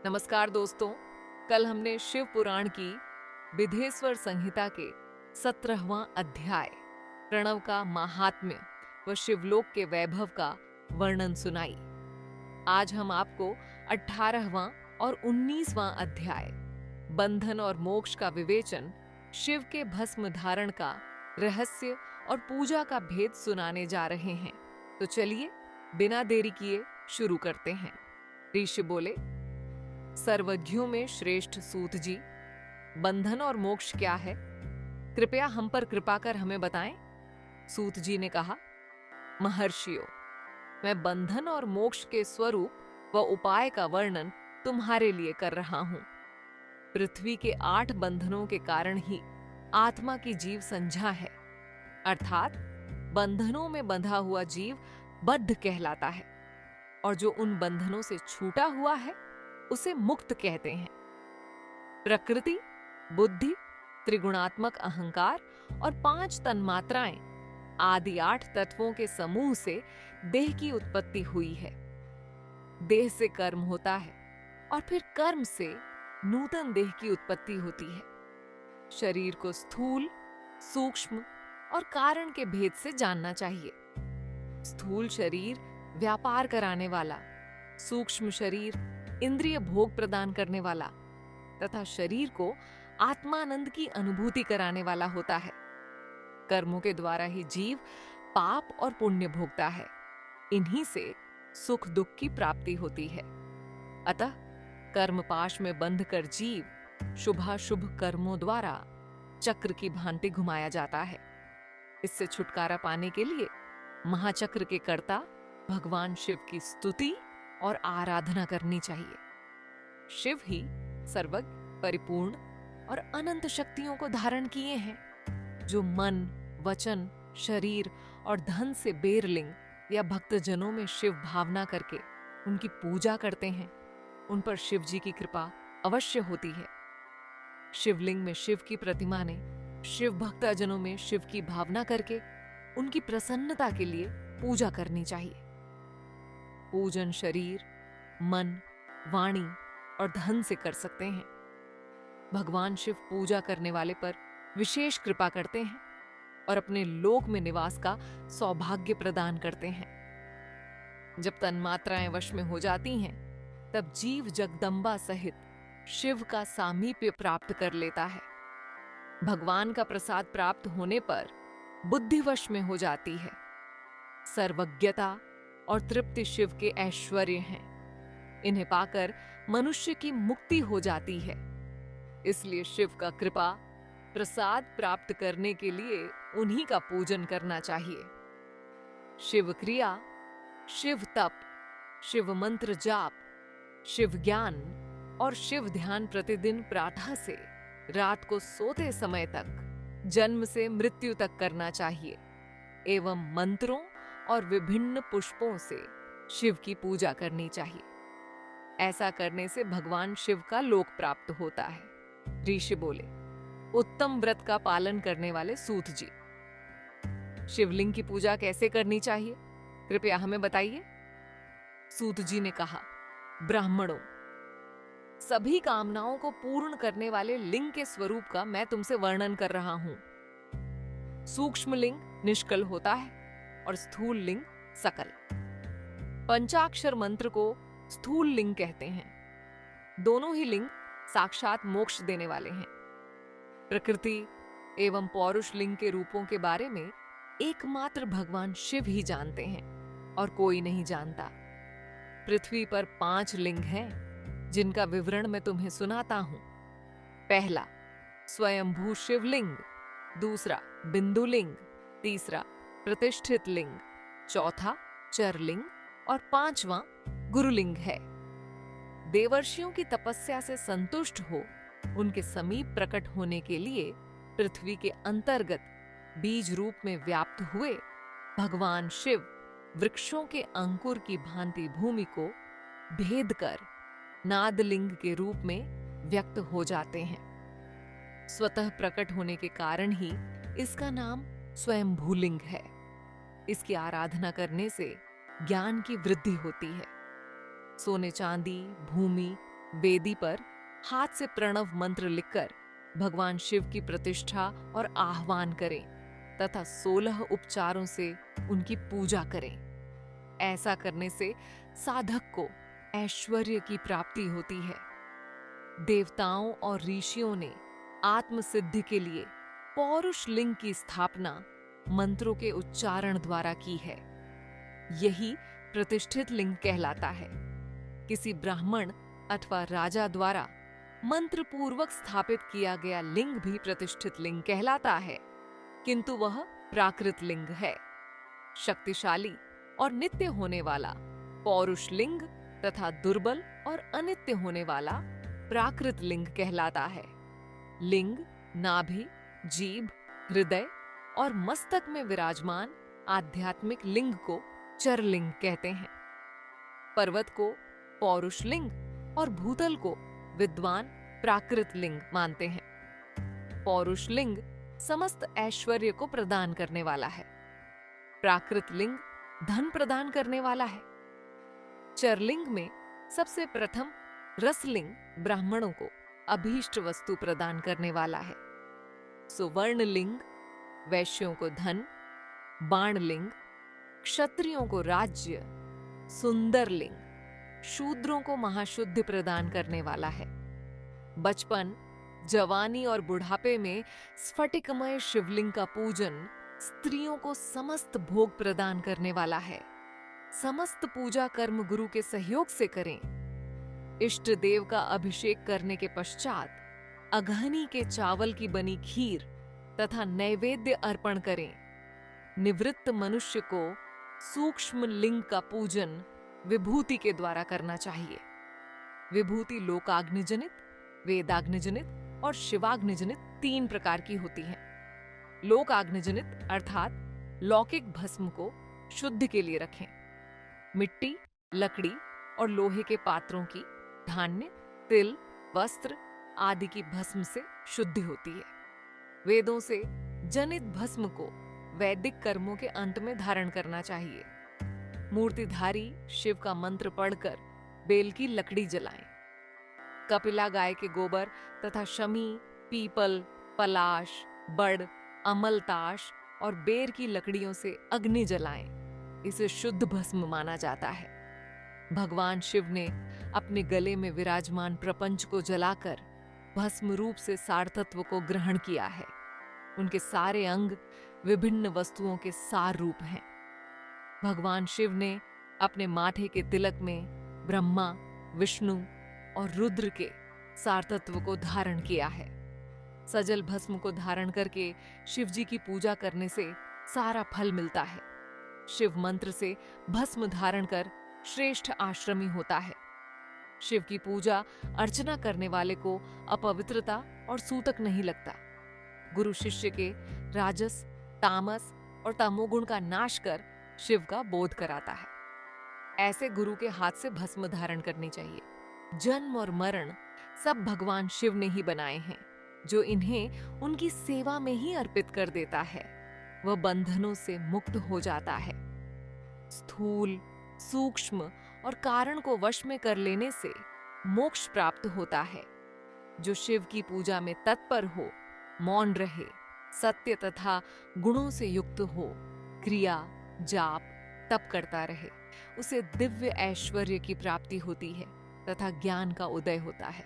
नमस्कार दोस्तों। कल हमने शिव पुराण की विधेश्वर संहिता के 17वां अध्याय प्रणव का महात्म्य व शिवलोक के वैभव का वर्णन सुनाई। आज हम आपको 18वां और 19वां अध्याय बंधन और मोक्ष का विवेचन, शिव के भस्म धारण का रहस्य और पूजा का भेद सुनाने जा रहे हैं। तो चलिए बिना देरी किए शुरू करते हैं। ऋषि बोले, सर्वज्ञों में श्रेष्ठ सूत जी, बंधन और मोक्ष क्या है? कृपया हम पर कृपा कर हमें बताएं। सूत जी ने कहा, महर्षियों, मैं बंधन और मोक्ष के स्वरूप व उपाय का वर्णन तुम्हारे लिए कर रहा हूं। पृथ्वी के 8 बंधनों के कारण ही आत्मा की जीव संज्ञा है, अर्थात बंधनों में बंधा हुआ जीव बद्ध कहलाता है, और जो उन बंधनों से छूटा हुआ है उसे मुक्त कहते हैं। प्रकृति, बुद्धि, त्रिगुणात्मक अहंकार और 5 तन्मात्राएं आदि 8 तत्वों के समूह से देह की उत्पत्ति हुई है। देह से कर्म होता है और फिर कर्म से नूतन देह की उत्पत्ति होती है। शरीर को स्थूल, सूक्ष्म और कारण के भेद से जानना चाहिए। स्थूल शरीर व्यापार कराने वाला, सूक्ष्म शरीर इंद्रिय भोग प्रदान करने वाला तथा शरीर को आत्मानंद की अनुभूति कराने वाला होता है। कर्मों के द्वारा ही जीव पाप और पुण्य भोगता है। इन्हीं से सुख दुख की प्राप्ति होती है। अतः कर्म पाश में बंध कर जीव शुभाशुभ कर्मों द्वारा चक्र की भांति घुमाया जाता है। इससे छुटकारा पाने के लिए महाचक्र के कर्ता भगवान शिव की स्तुति और आराधना करनी चाहिए। शिव ही सर्वज्ञ, परिपूर्ण और अनंत शक्तियों को धारण किए हैं। जो मन, वचन, शरीर और धन से बेरलिंग या भक्तजनों में शिव भावना करके उनकी पूजा करते हैं, उन पर शिव जी की कृपा अवश्य होती है। शिवलिंग में शिव की प्रतिमा ने शिव भक्तजनों में शिव की भावना करके उनकी प्रसन्नता के लिए पूजा करनी चाहिए। पूजन शरीर, मन, वाणी और धन से कर सकते हैं। भगवान शिव पूजा करने वाले पर विशेष कृपा करते हैं और अपने लोक में निवास का सौभाग्य प्रदान करते हैं। जब तन्मात्राएं वश में हो जाती हैं, तब जीव जगदम्बा सहित शिव का सामीप्य प्राप्त कर लेता है। भगवान का प्रसाद प्राप्त होने पर बुद्धि वश में हो जाती है। सर्वज्ञता और तृप्ति शिव के ऐश्वर्य हैं। इन्हें पाकर मनुष्य की मुक्ति हो जाती है। इसलिए शिव का कृपा प्रसाद प्राप्त करने के लिए उन्हीं का पूजन करना चाहिए। शिव क्रिया, शिव तप, शिव मंत्र जाप, शिव ज्ञान और शिव ध्यान प्रतिदिन प्रातः से रात को सोते समय तक, जन्म से मृत्यु तक करना चाहिए एवं मंत्रों और विभिन्न पुष्पों से शिव की पूजा करनी चाहिए। ऐसा करने से भगवान शिव का लोक प्राप्त होता है। ऋषि बोले, उत्तम व्रत का पालन करने वाले सूत जी, शिवलिंग की पूजा कैसे करनी चाहिए? कृपया हमें बताइए। सूत जी ने कहा, ब्राह्मणों, सभी कामनाओं को पूर्ण करने वाले लिंग के स्वरूप का मैं तुमसे वर्णन कर रहा हूं। सूक्ष्म लिंग निष्कल होता है और स्थूल लिंग सकल। पंचाक्षर मंत्र को स्थूल लिंग कहते हैं। दोनों ही लिंग साक्षात मोक्ष देने वाले हैं। प्रकृति एवं पौरुष लिंग के रूपों के बारे में एकमात्र भगवान शिव ही जानते हैं और कोई नहीं जानता। पृथ्वी पर 5 लिंग हैं, जिनका विवरण मैं तुम्हें सुनाता हूं। पहला स्वयंभू शिवलिंग, दूसरा बिंदु लिंग, तीसरा प्रतिष्ठित लिंग, चौथा चरलिंग और 5वां गुरुलिंग है। देवर्षियों की तपस्या से संतुष्ट हो उनके समीप प्रकट होने के लिए पृथ्वी के अंतर्गत बीज रूप में व्याप्त हुए भगवान शिव वृक्षों के अंकुर की भांति भूमि को भेद कर नादलिंग के रूप में व्यक्त हो जाते हैं। स्वतः प्रकट होने के कारण ही इसका नाम स्वयंभूलिंग है। इसकी आराधना करने से ज्ञान की वृद्धि होती है। सोने चांदी, भूमि, वेदी पर हाथ से प्रणव मंत्र लिखकर भगवान शिव की प्रतिष्ठा और आह्वान करें तथा 16 उपचारों से उनकी पूजा करें। ऐसा करने से साधक को ऐश्वर्य की प्राप्ति होती है। देवताओं और ऋषियों ने आत्मसिद्धि के लिए पौरुष लिंग की स्थापना मंत्रों के उच्चारण द्वारा की है। यही प्रतिष्ठित लिंग कहलाता है। किसी ब्राह्मण अथवा राजा द्वारा मंत्र पूर्वक स्थापित किया गया लिंग भी प्रतिष्ठित लिंग कहलाता है, किंतु वह प्राकृत लिंग है। शक्तिशाली और नित्य होने वाला पौरुष लिंग तथा दुर्बल और अनित्य होने वाला प्राकृत लिंग कहलाता है। लिंग नाभि, जीभ, हृदय और मस्तक में विराजमान आध्यात्मिक लिंग को चरलिंग कहते हैं। पर्वत को पौरुष लिंग और भूतल को विद्वान प्राकृत लिंग मानते हैं। पौरुष लिंग समस्त ऐश्वर्य को प्रदान करने वाला है। प्राकृत लिंग धन प्रदान करने वाला है। चरलिंग में सबसे प्रथम रसलिंग ब्राह्मणों को अभीष्ट वस्तु प्रदान करने वाला है। सुवर्ण लिंग वैश्यों को धन, बाण लिंग क्षत्रियों को राज्य, सुंदर लिंग शूद्रों को महाशुद्धि प्रदान करने वाला है। बचपन, जवानी और बुढ़ापे में स्फटिकमय शिवलिंग का पूजन स्त्रियों को समस्त भोग प्रदान करने वाला है। समस्त पूजा कर्म गुरु के सहयोग से करें। इष्ट देव का अभिषेक करने के पश्चात अघहनी के चावल की बनी खीर तथा नैवेद्य अर्पण करें। निवृत्त मनुष्य को सूक्ष्म लिंग का पूजन विभूति के द्वारा करना चाहिए। विभूति लोकाग्निजनित, वेदाग्निजनित और शिवाग्निजनित 3 प्रकार की होती है। लोकाग्निजनित अर्थात लौकिक भस्म को शुद्ध के लिए रखें। मिट्टी, लकड़ी और लोहे के पात्रों की, धान्य, तिल, वस्त्र आदि की भस्म से शुद्धि होती है। वेदों से जनित भस्म को वैदिक कर्मों के अंत में धारण करना चाहिए। मूर्तिधारी शिव का मंत्र पढ़कर बेल की लकड़ी जलाएं। कपिला गाय के गोबर तथा शमी, पीपल, पलाश, बड़, अमलताश और बेर की लकड़ियों से अग्नि जलाएं। इसे शुद्ध भस्म माना जाता है। भगवान शिव ने अपने गले में विराजमान प्रपंच को जलाकर भस्म रूप से सारतत्व को ग्रहण किया है। उनके सारे अंग विभिन्न वस्तुओं के सार रूप हैं। भगवान शिव ने अपने माथे के तिलक में ब्रह्मा, विष्णु और रुद्र के सारतत्व को धारण किया है। सजल भस्म को धारण करके शिव जी की पूजा करने से सारा फल मिलता है। शिव मंत्र से भस्म धारण कर श्रेष्ठ आश्रमी होता है। शिव की पूजा अर्चना करने वाले को अपवित्रता और सूतक नहीं लगता। गुरु शिष्य के राजस, तामस और तमोगुण का नाश कर शिव का बोध कराता है। ऐसे गुरु के हाथ से भस्म धारण करनी चाहिए। जन्म और मरण सब भगवान शिव ने ही बनाए हैं। जो इन्हें उनकी सेवा में ही अर्पित कर देता है वह बंधनों से मुक्त हो जाता है। स्थूल, सूक्ष्म और कारण को वश में कर लेने से मोक्ष प्राप्त होता है। जो शिव की पूजा में तत्पर हो, मौन रहे, सत्य तथा गुणों से युक्त हो, क्रिया, जाप, तप करता रहे, उसे दिव्य ऐश्वर्य की प्राप्ति होती है तथा ज्ञान का उदय होता है।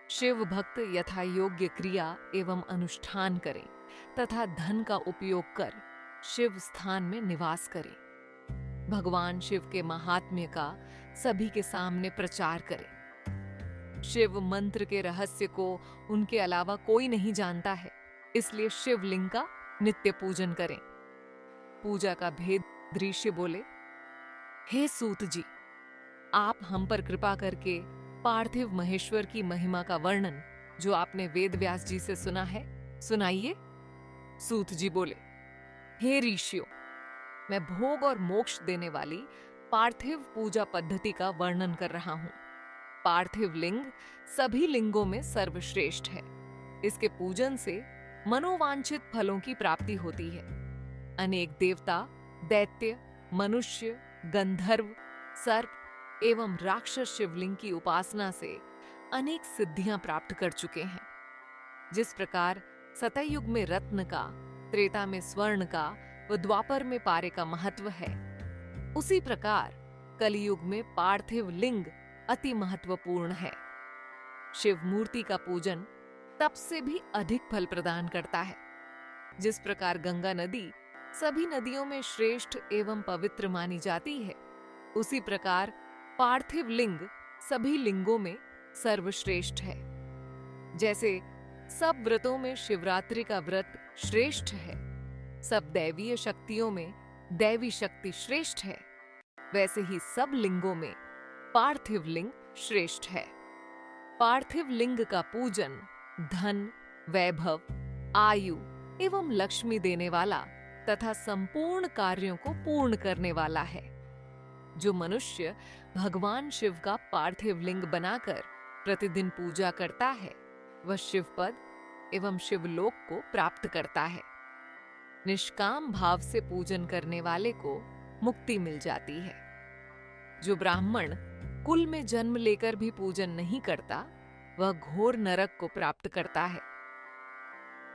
शिव भक्त यथा योग्य क्रिया एवं अनुष्ठान करें तथा धन का उपयोग कर शिव स्थान में निवास करें। भगवान शिव के महात्म्य का सभी के सामने प्रचार करें। शिव मंत्र के रहस्य को उनके अलावा कोई नहीं जानता है, इसलिए शिवलिंग का नित्य पूजन करें। पूजा का भेद ऋषि बोले, हे सूत जी, आप हम पर कृपा करके पार्थिव महेश्वर की महिमा का वर्णन जो आपने वेद व्यास जी से सुना है सुनाइए। सूत जी बोले, हे ऋषियों, मैं भोग और मोक्ष देने वाली पार्थिव पूजा पद्धति का वर्णन कर रहा हूं। पार्थिव लिंग सभी लिंगों में सर्वश्रेष्ठ है। इसके पूजन से मनोवांछित फलों की प्राप्ति होती है। अनेक देवता, दैत्य, मनुष्य, गंधर्व, सर्प एवं राक्षस शिवलिंग की उपासना से अनेक सिद्धियां प्राप्त कर चुके हैं। जिस प्रकार सतयुग में रत्न का, त्रेता में स्वर्ण का व द्वापर में पारे का महत्व है, उसी प्रकार कलियुग में पार्थिव लिंग अति महत्वपूर्ण है। शिव मूर्ति का पूजन तप से भी अधिक फल प्रदान करता है। जिस प्रकार गंगा नदी सभी नदियों में श्रेष्ठ एवं पवित्र मानी जाती है, उसी प्रकार पार्थिव लिंग सभी लिंगों में सर्वश्रेष्ठ है। जैसे सब व्रतों में शिवरात्रि का व्रत श्रेष्ठ है, सब दैवीय शक्तियों में दैवी शक्ति श्रेष्ठ है, वैसे ही सब लिंगों में पार्थिव लिंग श्रेष्ठ है। पार्थिव लिंग का पूजन धन, वैभव, आयु एवं लक्ष्मी देने वाला तथा संपूर्ण कार्यों को पूर्ण करने वाला है। जो मनुष्य भगवान शिव का पार्थिव लिंग बनाकर प्रतिदिन पूजा करता है, वह शिवपद एवं शिवलोक को प्राप्त करता है। निष्काम भाव से पूजन करने वाले को मुक्ति मिल जाती है। जो ब्राह्मण कुल में जन्म लेकर भी पूजन नहीं करता, वह घोर नरक को प्राप्त करता है।